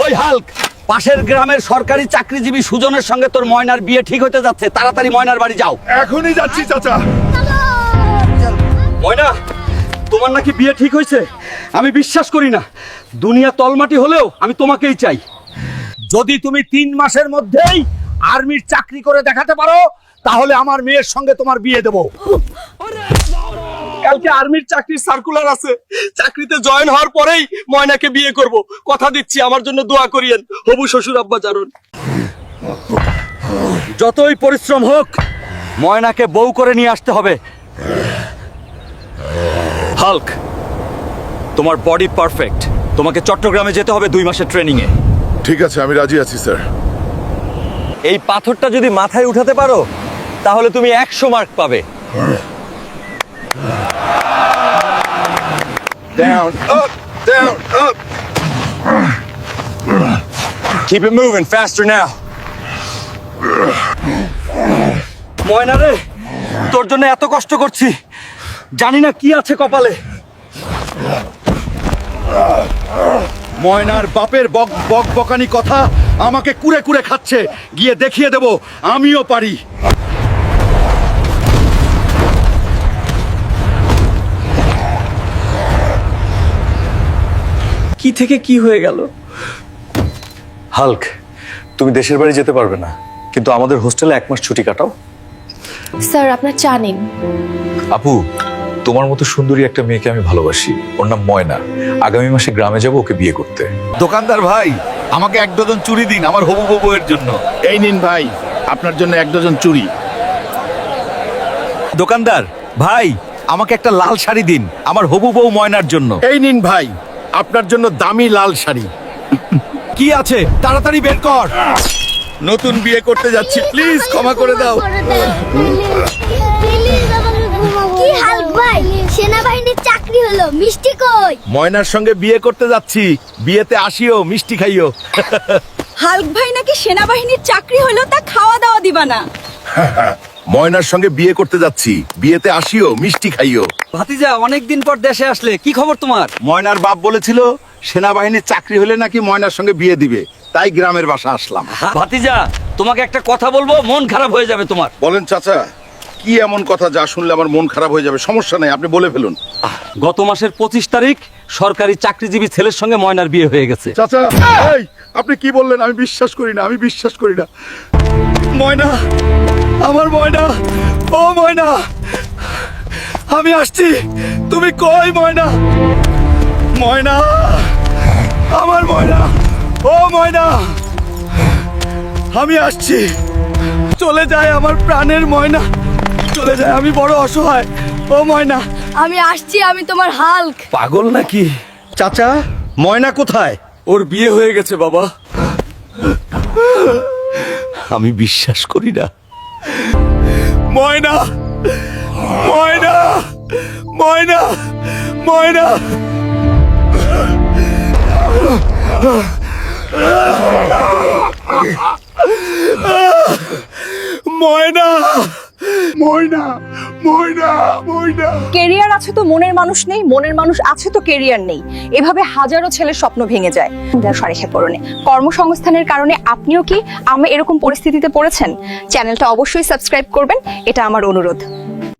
ওই হাল্ক, পাশের গ্রামের সরকারি চাকরিজীবী সুজনের সঙ্গে তোর ময়নার বিয়ে ঠিক হতে যাচ্ছে, তাড়াতাড়ি ময়নার বাড়ি যাও। এখনই যাচ্ছি চাচা। ময়না, তোমার নাকি বিয়ে ঠিক হয়েছে? আমি বিশ্বাস করি না। দুনিয়া তলমাটি হলেও আমি তোমাকেই চাই। যদি তুমি 3 মাসের মধ্যেই আর্মির চাকরি করে দেখাতে পারো, তাহলে আমার মেয়ের সঙ্গে তোমার বিয়ে দেব। কালকে আর্মির চাকরির সার্কুলার আছে, চাকরিতে জয়েন হওয়ার পরেই ময়নাকে বিয়ে করব। কথা দিচ্ছি, আমার জন্য দোয়া করিয়েন। হবু শ্বশুর আব্বা জারুন। যতই পরিশ্রম হোক, ময়নাকে বউ করে নিয়ে আসতে হবে। হাল্ক, তোমার বডি পারফেক্ট। তোমাকে চট্টগ্রামে যেতে হবে 2 মাসের ট্রেনিং এ। ঠিক আছে, আমি রাজি আছি স্যার। এই পাথরটা যদি মাথায় উঠাতে পারো, তাহলে তুমি 100 মার্ক পাবে। Down, up, down, up. Keep it moving, faster now. ময়না রে, তোর জন্য এত কষ্ট করছি, জানি না কি আছে কপালে। ময়নার বাপের বক বক বকানি কথা আমাকে কুরে কুরে খাচ্ছে। গিয়ে দেখিয়ে দেব আমিও পারি। কি থেকে কি হয়ে গেল? হাল্ক, তুমি দেশের বাড়ি যেতে পারবে না, কিন্তু আমাদের হোস্টেলে 1 মাস ছুটি কাটাও। স্যার আপনার চা নিন। আপু, তোমার মতো সুন্দরী একটা মেয়েকে আমি ভালোবাসি। ওর নাম ময়না। আগামী মাসে গ্রামে যাব ওকে বিয়ে করতে। দোকানদার ভাই, আমাকে 1 ডজন চুড়ি দিন আমার হবু বউয়ের জন্য। এই নিন ভাই, আপনার জন্য 1 ডজন চুড়ি। দোকানদার ভাই, আমাকে একটা লাল শাড়ি দিন আমার হবু বউ ময়নার জন্য। এই নিন ভাই, আপনার জন্য দামি লাল শাড়ি। কি আছে তাড়াতাড়ি বের কর। নতুন বিয়ে করতে যাচ্ছি, প্লিজ ক্ষমা করে দাও। কি হাল্ক ভাই, সেনাবাহিনীর চাকরি হলো, মিষ্টি কই? ময়নার সঙ্গে বিয়ে করতে যাচ্ছি, বিয়েতে আসিও, মিষ্টি খাইও। হাল্ক ভাই নাকি সেনাবাহিনীর চাকরি হলো, তা খাওয়া দাওয়া দিবা না? ময়নার সঙ্গে বিয়ে করতে যাচ্ছি, বিয়েতে আসিও, মিষ্টি খাইও। ভাতিজা, অনেকদিন পর দেশে আসলে, কি খবর তোমার? ময়নার বাপ বলেছিল সেনাবাহিনীর চাকরি হলে নাকি ময়নার সঙ্গে বিয়ে দিবে, তাই গ্রামের বাসা আসলাম। ভাতিজা, তোমাকে একটা কথা বলবো, মন খারাপ হয়ে যাবে তোমার। বলেন চাচা, কি এমন কথা যা শুনলে আমার মন খারাপ হয়ে যাবে? সমস্যা নেই, আপনি বলে ফেলুন। গত মাসের 25 তারিখ সরকারি চাকরিজীবী ছেলের সঙ্গে ময়নার বিয়ে হয়ে গেছে। চাচা, এই আপনি কি বললেন? আমি বিশ্বাস করি না, আমি বিশ্বাস করি না। ময়না, আমার ময়না, ও ময়না, আমি আসছি। তুমি কই ময়না? ময়না, আমার ময়না, ও ময়না, আমি আসছি। চলে যায় আমার প্রাণের ময়না, চলে যায়, আমি বড় অসহায়। ও ময়না, আমি আসছি, আমি তোমার হাল্ক। পাগল নাকি? চাচা, ময়না কোথায়? ওর বিয়ে হয়ে গেছে বাবা। আমি বিশ্বাস করি না। ময়না, ময়না, ময়না, ময়না, ময়না, ময়না, ময়না, ময়না। কেরিয়ার আছে তো মনের মানুষ নেই, মনের মানুষ আছে তো কেরিয়ার নেই। এভাবে হাজারো ছেলের স্বপ্ন ভেঙে যায়। সরেখে পড়নে কর্মসংস্থানের কারণে আপনিও কি আমি এরকম পরিস্থিতিতে পড়েছেন? চ্যানেলটা অবশ্যই সাবস্ক্রাইব করবেন, এটা আমার অনুরোধ।